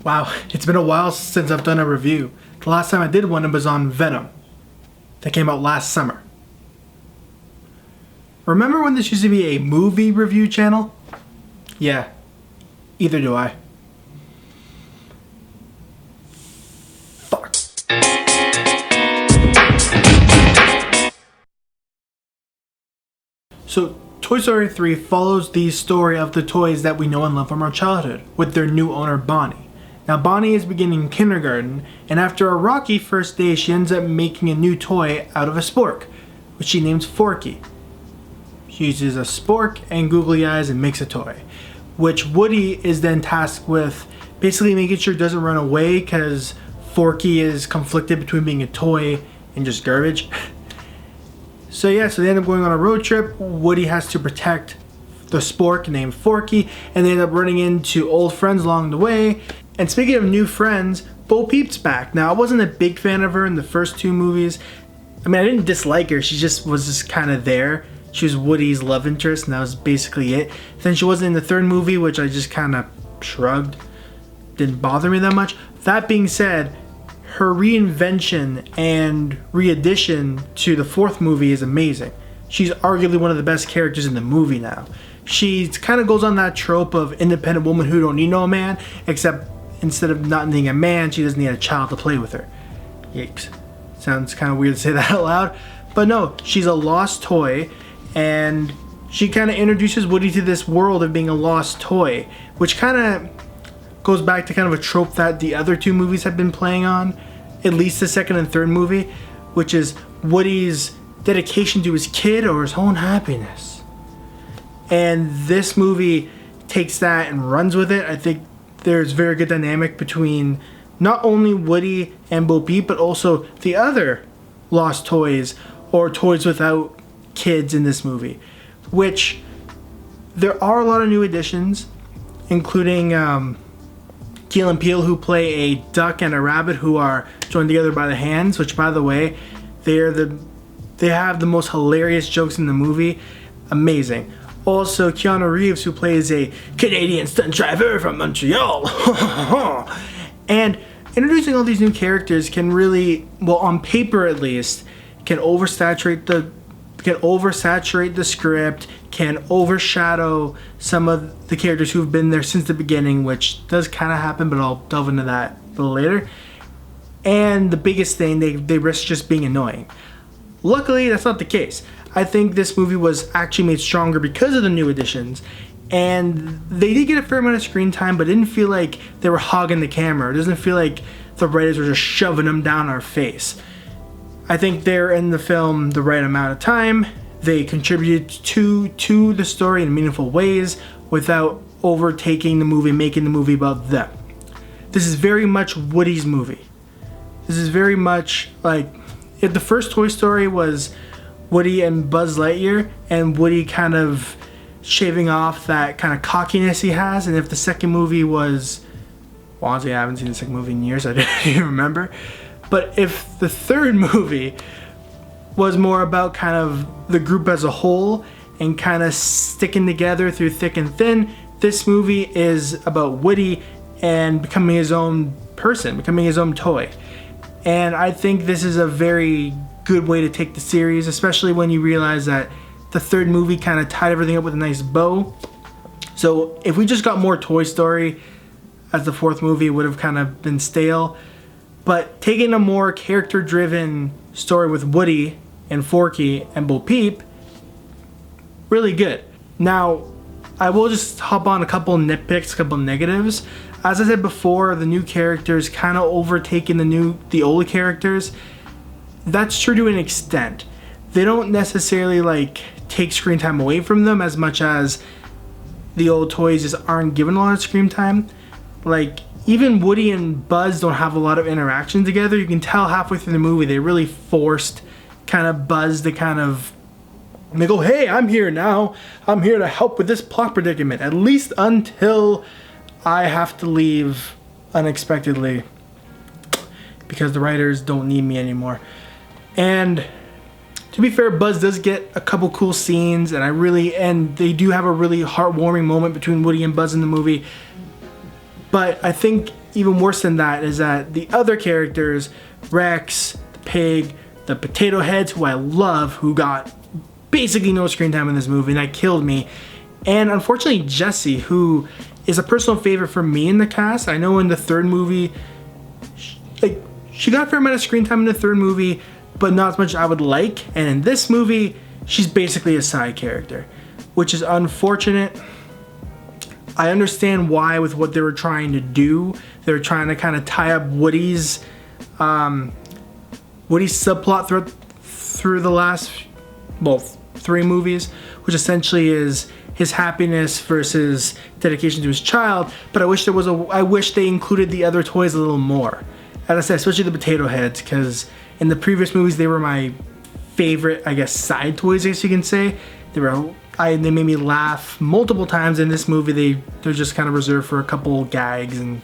Wow, it's been a while since I've done a review. The last time I did one, it was on Venom. That came out last summer. Remember when this used to be a movie review channel? Yeah, either do I. Fuck. So, Toy Story 3 follows the story of the toys that we know and love from our childhood, with their new owner Bonnie. Now Bonnie is beginning kindergarten, and after a rocky first day she ends up making a new toy out of a spork, which she names Forky. She uses a spork and googly eyes and makes a toy, which Woody is then tasked with basically making sure it doesn't run away because Forky is conflicted between being a toy and just garbage. So they end up going on a road trip. Woody has to protect the spork named Forky, and they end up running into old friends along the way. And speaking of new friends, Bo Peep's back. Now, I wasn't a big fan of her in the first two movies. I mean, I didn't dislike her. She just was kind of there. She was Woody's love interest, and that was basically it. Then she wasn't in the third movie, which I just kind of shrugged. Didn't bother me that much. That being said, her reinvention and re-addition to the fourth movie is amazing. She's arguably one of the best characters in the movie now. She kind of goes on that trope of independent woman who don't need no man, except instead of not needing a man, she doesn't need a child to play with her. Yikes. Sounds kind of weird to say that out loud. But no, she's a lost toy, and she kind of introduces Woody to this world of being a lost toy, which kind of goes back to kind of a trope that the other two movies have been playing on, at least the second and third movie, which is Woody's dedication to his kid or his own happiness. And this movie takes that and runs with it. I think there's very good dynamic between not only Woody and Bo Peep, but also the other lost toys or toys without kids in this movie, which there are a lot of new additions, including Key and Peele, who play a duck and a rabbit who are joined together by the hands, which, by the way, they have the most hilarious jokes in the movie. Amazing. Also, Keanu Reeves, who plays a Canadian stunt driver from Montreal. And introducing all these new characters can really, well, on paper at least, can oversaturate the script, can overshadow some of the characters who've been there since the beginning, which does kind of happen, but I'll delve into that a little later. And the biggest thing, they risk just being annoying. Luckily, that's not the case. I think this movie was actually made stronger because of the new additions, and they did get a fair amount of screen time, but it didn't feel like they were hogging the camera. It doesn't feel like the writers were just shoving them down our face. I think they're in the film the right amount of time. They contributed to the story in meaningful ways without overtaking the movie, making the movie about them. This is very much Woody's movie. This is very much like if the first Toy Story was Woody and Buzz Lightyear, and Woody kind of shaving off that kind of cockiness he has, and if the second movie was, well, honestly, I haven't seen the second movie in years, I didn't even remember, but if the third movie was more about kind of the group as a whole and kind of sticking together through thick and thin, this movie is about Woody and becoming his own person, becoming his own toy. And I think this is a very good way to take the series, especially when you realize that the third movie kind of tied everything up with a nice bow. So if we just got more Toy Story as the fourth movie, it would have kind of been stale. But taking a more character-driven story with Woody and Forky and Bo Peep, really good. Now, I will just hop on a couple nitpicks, a couple negatives. As I said before, the new characters kind of overtaking the old characters. That's true to an extent. They don't necessarily like take screen time away from them as much as the old toys just aren't given a lot of screen time. Like, even Woody and Buzz don't have a lot of interaction together. You can tell halfway through the movie they really forced kind of Buzz to kind of, and they go, hey, I'm here now. I'm here to help with this plot predicament, at least until I have to leave unexpectedly because the writers don't need me anymore. And to be fair, Buzz does get a couple cool scenes, and they do have a really heartwarming moment between Woody and Buzz in the movie. But I think even worse than that is that the other characters, Rex, the pig, the potato heads, who I love, who got basically no screen time in this movie, and that killed me. And unfortunately, Jessie, who is a personal favorite for me in the cast. I know in the third movie, she got a fair amount of screen time in the third movie, but not as much as I would like. And in this movie, she's basically a side character, which is unfortunate. I understand why with what they were trying to do. They were trying to kind of tie up Woody's subplot through the last, well, 3 movies, which essentially is his happiness versus dedication to his child. But I wish they included the other toys a little more. As I said, especially the potato heads, because in the previous movies they were my favorite, I guess, side toys, I guess you can say. They made me laugh multiple times. In this movie, they're just kind of reserved for a couple gags and,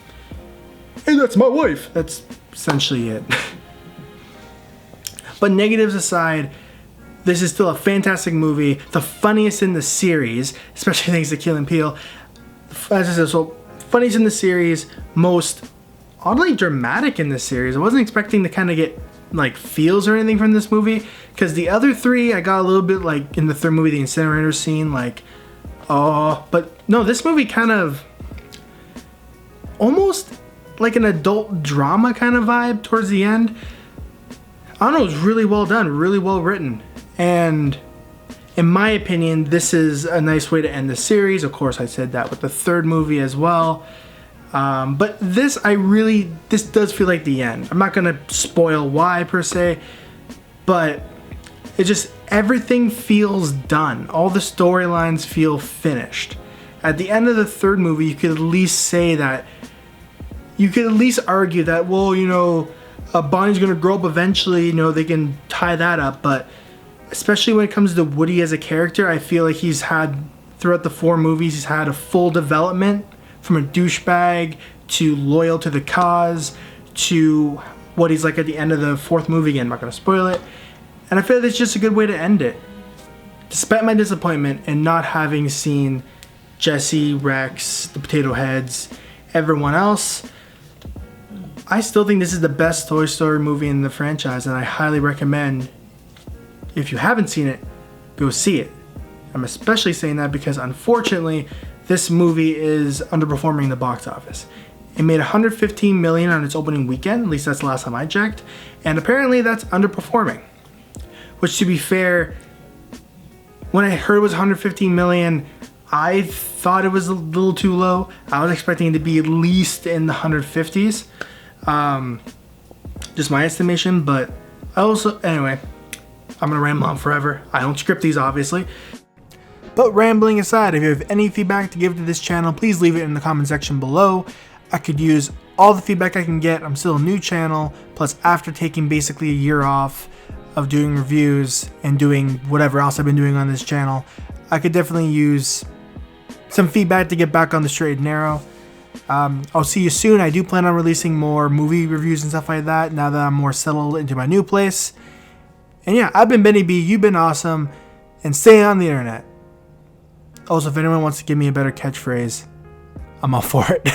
hey, that's my wife. That's essentially it. But negatives aside, this is still a fantastic movie, the funniest in the series, especially thanks to Key and Peele. As I said, so funniest in the series, most oddly dramatic in this series. I wasn't expecting to kind of get like feels or anything from this movie, because the other 3 I got a little bit like in the third movie, the incinerator scene, like, oh, but no, this movie kind of almost like an adult drama kind of vibe towards the end. I don't know, it was really well done, really well written, and in my opinion, this is a nice way to end the series. Of course, I said that with the third movie as well. But this does feel like the end. I'm not gonna spoil why per se, but it just, everything feels done. All the storylines feel finished. At the end of the third movie, you could at least say that, you could at least argue that, well, you know, Bonnie's gonna grow up eventually, you know, they can tie that up. But especially when it comes to Woody as a character, I feel like he's had, throughout the 4 movies, he's had a full development. From a douchebag to loyal to the cause to what he's like at the end of the 4th movie. Again, I'm not going to spoil it. And I feel like it's just a good way to end it. Despite my disappointment in not having seen Jessie, Rex, the potato heads, everyone else, I still think this is the best Toy Story movie in the franchise, and I highly recommend, if you haven't seen it, go see it. I'm especially saying that because unfortunately, this movie is underperforming the box office. It made $115 million on its opening weekend, at least that's the last time I checked, and apparently that's underperforming. Which, to be fair, when I heard it was $115 million, I thought it was a little too low. I was expecting it to be at least in the 150s. Just my estimation, but anyway, I'm gonna ramble on forever. I don't script these, obviously. But rambling aside, if you have any feedback to give to this channel, please leave it in the comment section below. I could use all the feedback I can get. I'm still a new channel, plus after taking basically a year off of doing reviews and doing whatever else I've been doing on this channel, I could definitely use some feedback to get back on the straight and narrow. I'll see you soon. I do plan on releasing more movie reviews and stuff like that now that I'm more settled into my new place. And yeah, I've been Benny B, you've been awesome, and stay on the internet. Also, if anyone wants to give me a better catchphrase, I'm all for it.